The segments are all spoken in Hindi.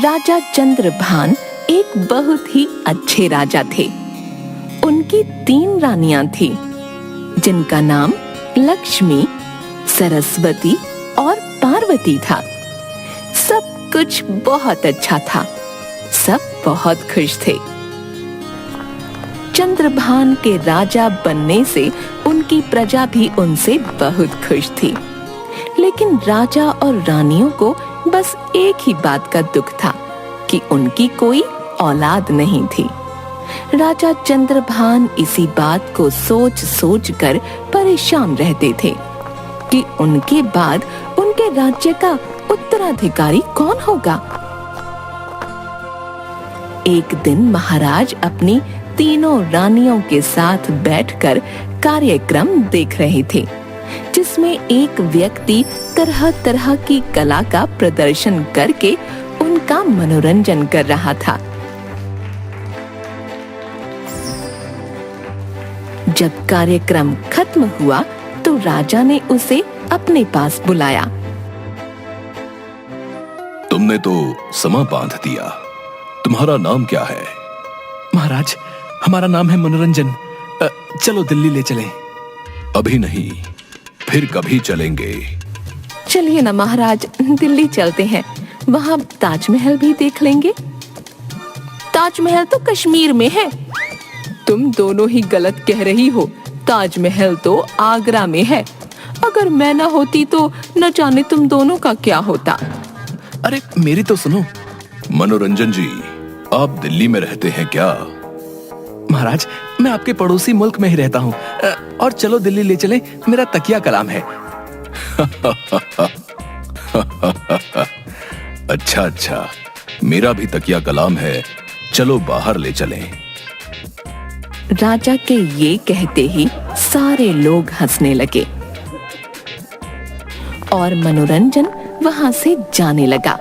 राजा चंद्रभान एक बहुत ही अच्छे राजा थे। उनकी 3 रानियां थी, जिनका नाम लक्ष्मी, सरस्वती और पार्वती था। सब कुछ बहुत अच्छा था, सब बहुत खुश थे। चंद्रभान के राजा बनने से उनकी प्रजा भी उनसे बहुत खुश थी। लेकिन राजा और रानियों को बस एक ही बात का दुख था कि उनकी कोई औलाद नहीं थी। राजा चंद्रभान इसी बात को सोच सोच कर परेशान रहते थे कि उनके बाद उनके राज्य का उत्तराधिकारी कौन होगा। एक दिन महाराज अपनी तीनों रानियों के साथ बैठकर कार्यक्रम देख रहे थे, जिसमें एक व्यक्ति तरह तरह की कला का प्रदर्शन करके उनका मनोरंजन कर रहा था। जब कार्यक्रम खत्म हुआ तो राजा ने उसे अपने पास बुलाया। तुमने तो समा बांध दिया। तुम्हारा नाम क्या है? महाराज, हमारा नाम है मनोरंजन। चलो दिल्ली ले चलें। अभी नहीं, फिर कभी चलेंगे। चलिए ना महाराज, दिल्ली चलते हैं, वहाँ ताजमहल भी देख लेंगे। ताजमहल तो कश्मीर में है। तुम दोनों ही गलत कह रही हो, ताजमहल तो आगरा में है। अगर मैं ना होती तो न जाने तुम दोनों का क्या होता। अरे मेरी तो सुनो। मनोरंजन जी, आप दिल्ली में रहते हैं क्या? महाराज, मैं आपके पड़ोसी मुल्क में ही रहता हूँ। और चलो दिल्ली ले चलें, मेरा तकिया कलाम है। अच्छा, मेरा भी तकिया कलाम है, चलो बाहर ले चलें। राजा के ये कहते ही सारे लोग हंसने लगे और मनोरंजन वहां से जाने लगा।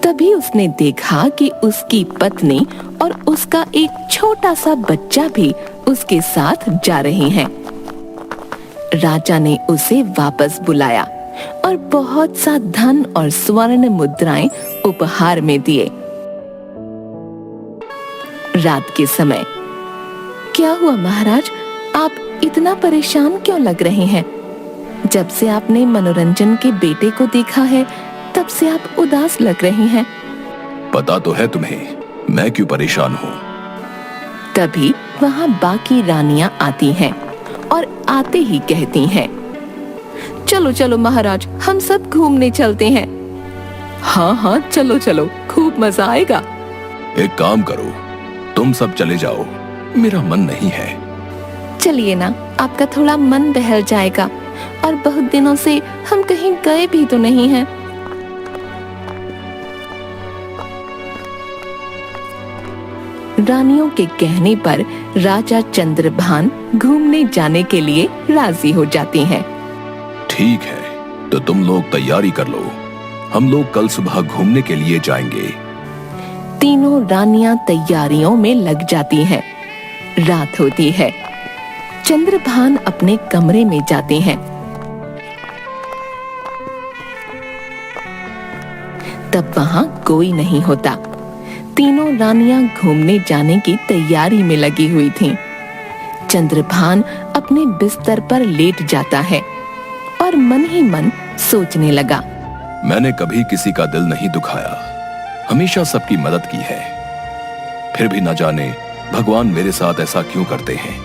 तभी उसने देखा कि उसकी पत्नी और उसका एक छोटा सा बच्चा भी उसके साथ जा रहे हैं। राजा ने उसे वापस बुलाया और बहुत सा धन और स्वर्ण मुद्राएं उपहार में दिए। रात के समय, क्या हुआ महाराज, आप इतना परेशान क्यों लग रहे हैं? जब से आपने मनोरंजन के बेटे को देखा है, तब से आप उदास लग रहे हैं। पता तो है तुम्हें, मैं क्यों परेशान हूँ। तभी वहाँ बाकी रानियां आती हैं और आते ही कहती हैं, चलो चलो महाराज, हम सब घूमने चलते हैं। हाँ, चलो, खूब मजा आएगा। एक काम करो, तुम सब चले जाओ, मेरा मन नहीं है। चलिए ना, आपका थोड़ा मन बहल जाएगा, और बहुत दिनों से हम कहीं गए भी तो नहीं हैं। रानियों के कहने पर राजा चंद्रभान घूमने जाने के लिए राजी हो जाती हैं। ठीक है, तो तुम लोग तैयारी कर लो, हम लोग कल सुबह घूमने के लिए जाएंगे। तीनों रानियां तैयारियों में लग जाती हैं। रात होती है। चंद्रभान अपने कमरे में जाते हैं। तब वहां कोई नहीं होता। तीनों रानियां घूमने जाने की तैयारी में लगी हुई थीं। चंद्रभान अपने बिस्तर पर लेट जाता है और मन ही मन सोचने लगा, मैंने कभी किसी का दिल नहीं दुखाया, हमेशा सबकी मदद की है, फिर भी न जाने भगवान मेरे साथ ऐसा क्यों करते हैं।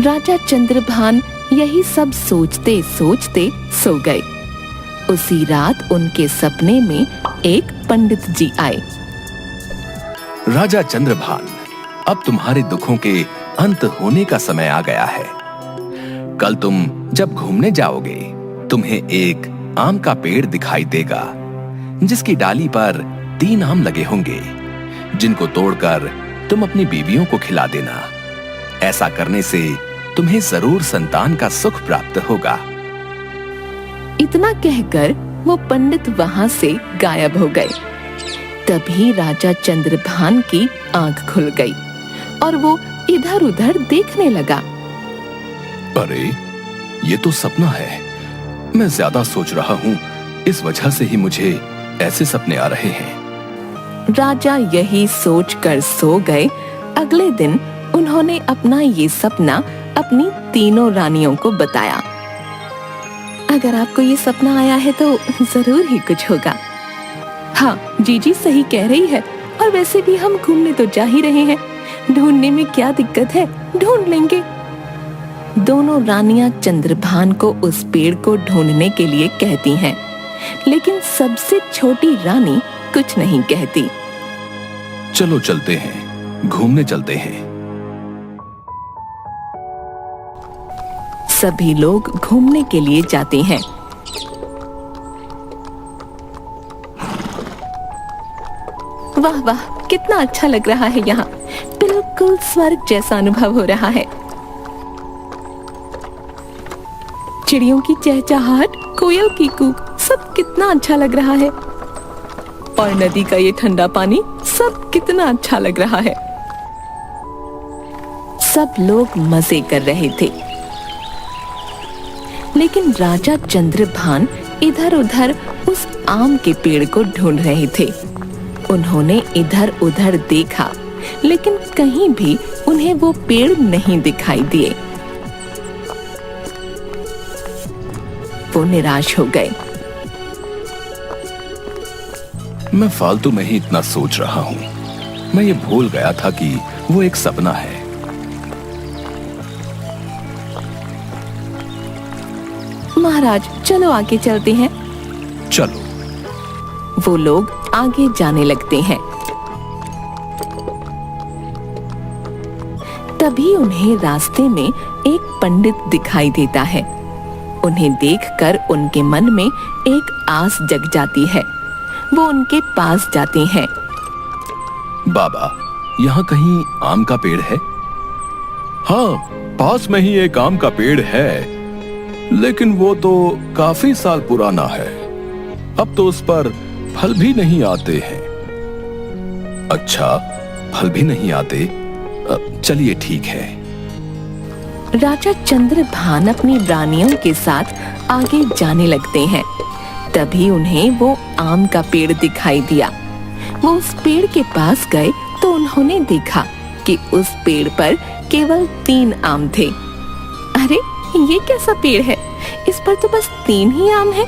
राजा चंद्रभान यही सब सोचते सोचते सो गए। उसी रात उनके सपने में एक पंडित जी आए। राजा चंद्रभान, अब तुम्हारे दुखों के अंत होने का समय आ गया है। कल तुम जब घूमने जाओगे, तुम्हें एक आम का पेड़ दिखाई देगा, जिसकी डाली पर 3 आम लगे होंगे, जिनको तोड़कर तुम अपनी बीवियों को खिला देना। ऐसा करने से तुम्हें जरूर संतान का सुख प्राप्त होगा। इतना कहकर वो पंडित वहां से गायब हो गए। तभी राजा चंद्रभान की आंख खुल गई और वो इधर उधर देखने लगा। अरे, ये तो सपना है। मैं ज्यादा सोच रहा हूँ इस वजह से ही मुझे ऐसे सपने आ रहे हैं। राजा यही सोच कर सो गए। अगले दिन उन्होंने अपना ये सपना अपनी तीनों रानियों को बताया। अगर आपको ये सपना आया है तो जरूर ही कुछ होगा। हाँ, जीजी सही कह रही है, और वैसे भी हम घूमने तो जा ही रहे हैं, ढूंढने में क्या दिक्कत है, ढूंढ लेंगे। दोनों रानियां चंद्रभान को उस पेड़ को ढूंढने के लिए कहती हैं, लेकिन सबसे छोटी रानी कुछ नहीं कहती। चलो चलते हैं, घूमने चलते हैं। सभी लोग घूमने के लिए जाते हैं। वाह वाह, कितना अच्छा लग रहा है यहाँ, बिल्कुल स्वर्ग जैसा अनुभव हो रहा है। चिड़ियों की चहचहाहट, कोयल की कूक, सब कितना अच्छा लग रहा है। और नदी का ये ठंडा पानी, सब कितना अच्छा लग रहा है। सब लोग मजे कर रहे थे, लेकिन राजा चंद्रभान इधर उधर उस आम के पेड़ को ढूंढ रहे थे। उन्होंने इधर उधर देखा, लेकिन कहीं भी उन्हें वो पेड़ नहीं दिखाई दिए। वो निराश हो गए। मैं फालतू में ही इतना सोच रहा हूँ। मैं ये भूल गया था कि वो एक सपना है। महाराज, चलो आगे चलते हैं। चलो। वो लोग आगे जाने लगते हैं। तभी उन्हें रास्ते में एक पंडित दिखाई देता है। उन्हें देखकर उनके मन में एक आस जग जाती है। वो उनके पास जाते हैं। बाबा, यहाँ कहीं आम का पेड़ है? हाँ, पास में ही एक आम का पेड़ है, लेकिन वो तो काफी साल पुराना है। अब तो उस पर फल भी नहीं आते हैं। अच्छा, फल भी नहीं आते? चलिए ठीक है। राजा चंद्रभान अपनी रानियों के साथ आगे जाने लगते हैं। तभी उन्हें वो आम का पेड़ दिखाई दिया। वो उस पेड़ के पास गए तो उन्होंने देखा कि उस पेड़ पर केवल 3 आम थे। अरे, ये कैसा पेड़ है? इस पर तो बस 3 ही आम हैं।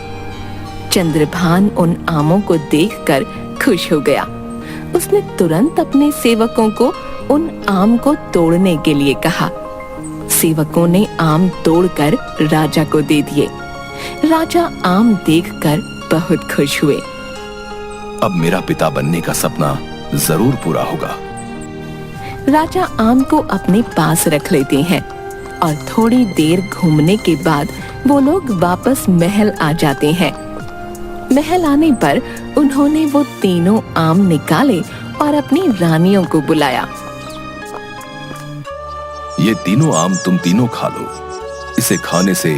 चंद्रभान उन आमों को देखकर खुश हो गया। उसने तुरंत अपने सेवकों को उन आम को तोड़ने के लिए कहा। सेवकों ने आम तोड़कर राजा को दे दिए। राजा आम देखकर बहुत खुश हुए। अब मेरा पिता बनने का सपना जरूर पूरा होगा। राजा आम को अपने पास रख लेते हैं और थोड़ी देर घूमने के बाद वो लोग वापस महल आ जाते हैं। महल आने पर उन्होंने वो तीनों आम निकाले और अपनी रानियों को बुलाया। ये तीनों आम तुम तीनों खा लो। इसे खाने से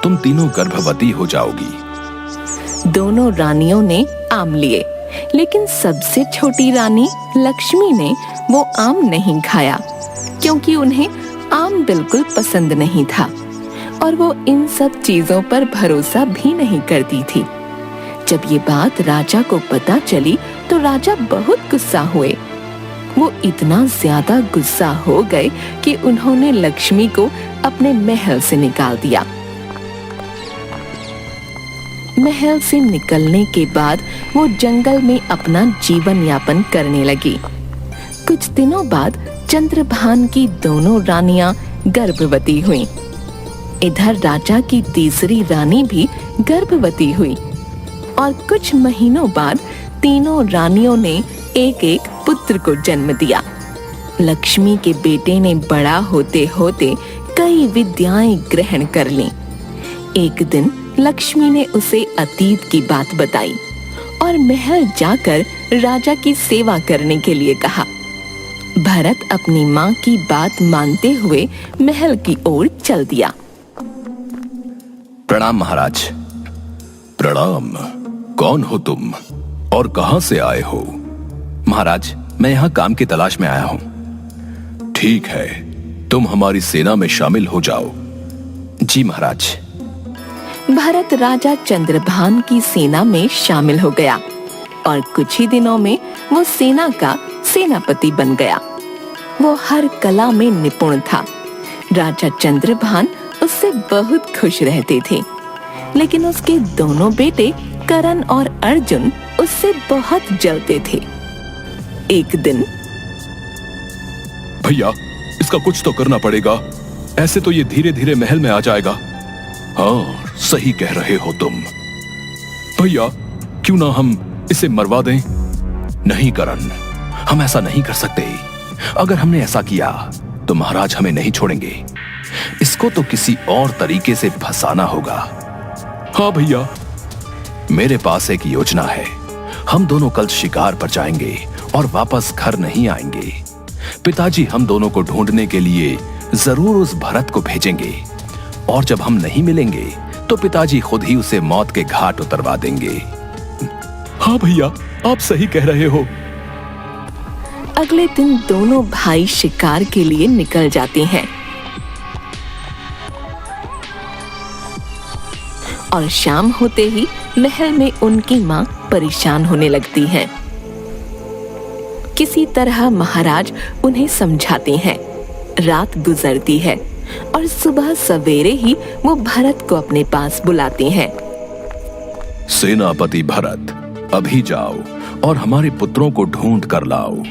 तुम तीनों गर्भवती हो जाओगी। दोनों रानियों ने आम लिए, लेकिन सबसे छोटी रानी लक्ष्मी ने वो आम नहीं खाया, क्योंकि उन्हें आम बिल्कुल पसंद नहीं था और वो इन सब चीजों पर भरोसा भी नहीं करती थी। जब ये बात राजा को पता चली तो राजा बहुत गुस्सा हुए। वो इतना ज्यादा गुस्सा हो गए कि उन्होंने लक्ष्मी को अपने महल से निकाल दिया। महल से निकलने के बाद वो जंगल में अपना जीवन यापन करने लगी। कुछ दिनों बाद चंद्रभान की दोनों रानियां गर्भवती हुईं। इधर राजा की तीसरी रानी भी गर्भवती हुई और कुछ महीनों बाद तीनों रानियों ने एक एक पुत्र को जन्म दिया। लक्ष्मी के बेटे ने बड़ा होते होते कई विद्याएं ग्रहण कर लीं। एक दिन लक्ष्मी ने उसे अतीत की बात बताई और महल जाकर राजा की सेवा करने के लिए कहा। भरत अपनी माँ की बात मानते हुए महल की ओर चल दिया। प्रणाम महाराज। प्रणाम। कौन हो तुम और कहां से आए हो? महाराज, मैं यहाँ काम की तलाश में आया हूँ। ठीक है, तुम हमारी सेना में शामिल हो जाओ। जी महाराज। भरत राजा चंद्रभान की सेना में शामिल हो गया और कुछ ही दिनों में वो सेना का सेनापति बन गया। वो हर कला में निपुण था। राजा चंद्रभान उससे बहुत खुश रहते थे, लेकिन उसके दोनों बेटे करण और अर्जुन उससे बहुत जलते थे। एक दिन, भैया, इसका कुछ तो करना पड़ेगा, ऐसे तो ये धीरे धीरे महल में आ जाएगा। हाँ, सही कह रहे हो तुम। भैया, क्यों ना हम इसे मरवा दें? नहीं करण, हम ऐसा नहीं कर सकते। अगर हमने ऐसा किया तो महाराज हमें नहीं छोड़ेंगे। इसको तो किसी और तरीके से फंसाना होगा। हाँ भैया, मेरे पास एक योजना है। हम दोनों कल शिकार पर जाएंगे और वापस घर नहीं आएंगे। पिताजी हम दोनों को ढूंढने के लिए जरूर उस भरत को भेजेंगे, और जब हम नहीं मिलेंगे तो पिताजी खुद ही उसे मौत के घाट उतरवा देंगे। हाँ भैया, आप सही कह रहे हो। अगले दिन दोनों भाई शिकार के लिए निकल जाते हैं और शाम होते ही महल में उनकी मां परेशान होने लगती है। किसी तरह महाराज उन्हें समझाते हैं। रात गुजरती है और सुबह सवेरे ही वो भरत को अपने पास बुलाते हैं। सेनापति भरत, अभी जाओ और हमारे पुत्रों को ढूंढ कर लाओ।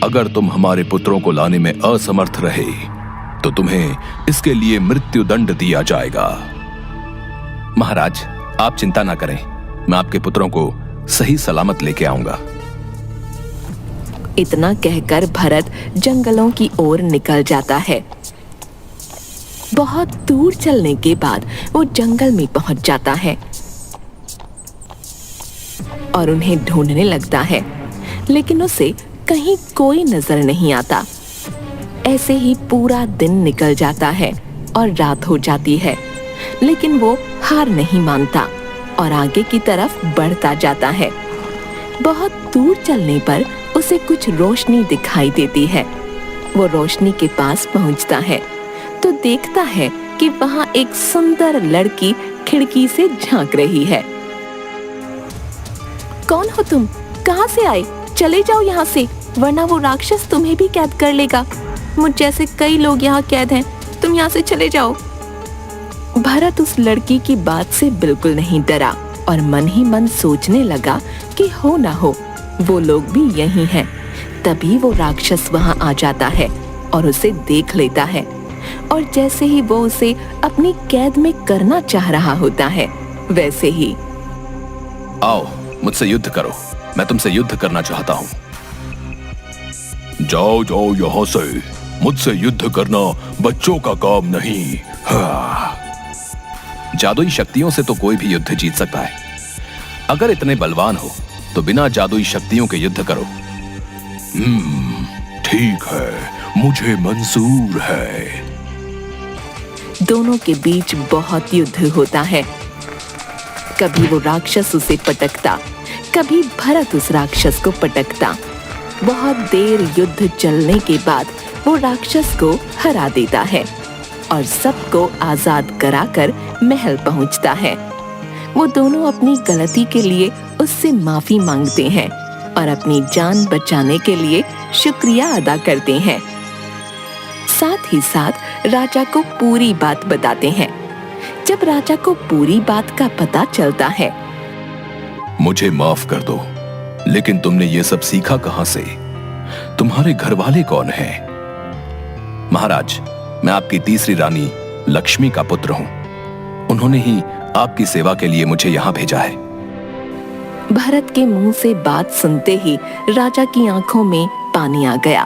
अगर तुम हमारे पुत्रों को लाने में असमर्थ रहे तो तुम्हें इसके लिए मृत्यु दंड दिया जाएगा। महाराज, आप चिंता ना करें, मैं आपके पुत्रों को सही सलामत लेके आऊंगा। इतना कहकर भरत जंगलों की ओर निकल जाता है। बहुत दूर चलने के बाद वो जंगल में पहुंच जाता है और उन्हें ढूंढने लगता है, लेकिन उसे कहीं कोई नजर नहीं आता। ऐसे ही पूरा दिन निकल जाता है और रात हो जाती है, लेकिन वो हार नहीं मानता और आगे की तरफ बढ़ता जाता है। बहुत दूर चलने पर उसे कुछ रोशनी दिखाई देती है। वो रोशनी के पास पहुंचता है तो देखता है कि वहां एक सुंदर लड़की खिड़की से झांक रही है। कौन हो तुम? कहां से आए? चले जाओ यहाँ से, वरना वो राक्षस तुम्हें भी कैद कर लेगा। मुझ जैसे कई लोग यहाँ कैद हैं, तुम यहाँ से चले जाओ। भरत उस लड़की की बात से बिल्कुल नहीं डरा और मन ही मन सोचने लगा कि हो ना हो वो लोग भी यही हैं। तभी वो राक्षस वहां आ जाता है और उसे देख लेता है, और जैसे ही वो उसे अपनी कैद में करना चाह रहा होता है, वैसे ही, आओ मुझसे युद्ध करो, मैं तुमसे युद्ध करना चाहता हूँ। जाओ जाओ यहाँ से, मुझसे युद्ध करना बच्चों का काम नहीं। हाँ। जादुई शक्तियों से तो कोई भी युद्ध जीत सकता है। अगर इतने बलवान हो तो बिना जादुई शक्तियों के युद्ध करो। ठीक है, मुझे मंजूर है। दोनों के बीच बहुत युद्ध होता है। कभी वो राक्षस उसे पटकता, कभी भरत उस राक्षस को पटकता। बहुत देर युद्ध चलने के बाद वो राक्षस को हरा देता है और सबको आजाद कराकर महल पहुंचता है। वो दोनों अपनी गलती के लिए उससे माफी मांगते हैं और अपनी जान बचाने के लिए शुक्रिया अदा करते हैं। साथ ही साथ राजा को पूरी बात बताते हैं। जब राजा को पूरी बात का पता चलता है, मुझे माफ कर दो, लेकिन तुमने ये सब सीखा कहां से? तुम्हारे घर वाले कौन हैं? महाराज, मैं आपकी तीसरी रानी लक्ष्मी का पुत्र हूं। उन्होंने ही आपकी सेवा के लिए मुझे यहाँ भेजा है। भरत के मुंह से बात सुनते ही राजा की आंखों में पानी आ गया,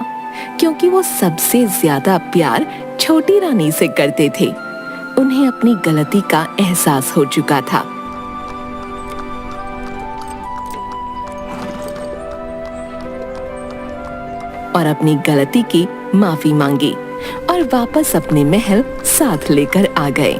क्योंकि वो सबसे ज्यादा प्यार छोटी रानी से करते थे। उन्हें अपनी गलती का एहसास हो चुका था। और अपनी गलती की माफी मांगी और वापस अपने महल साथ लेकर आ गए।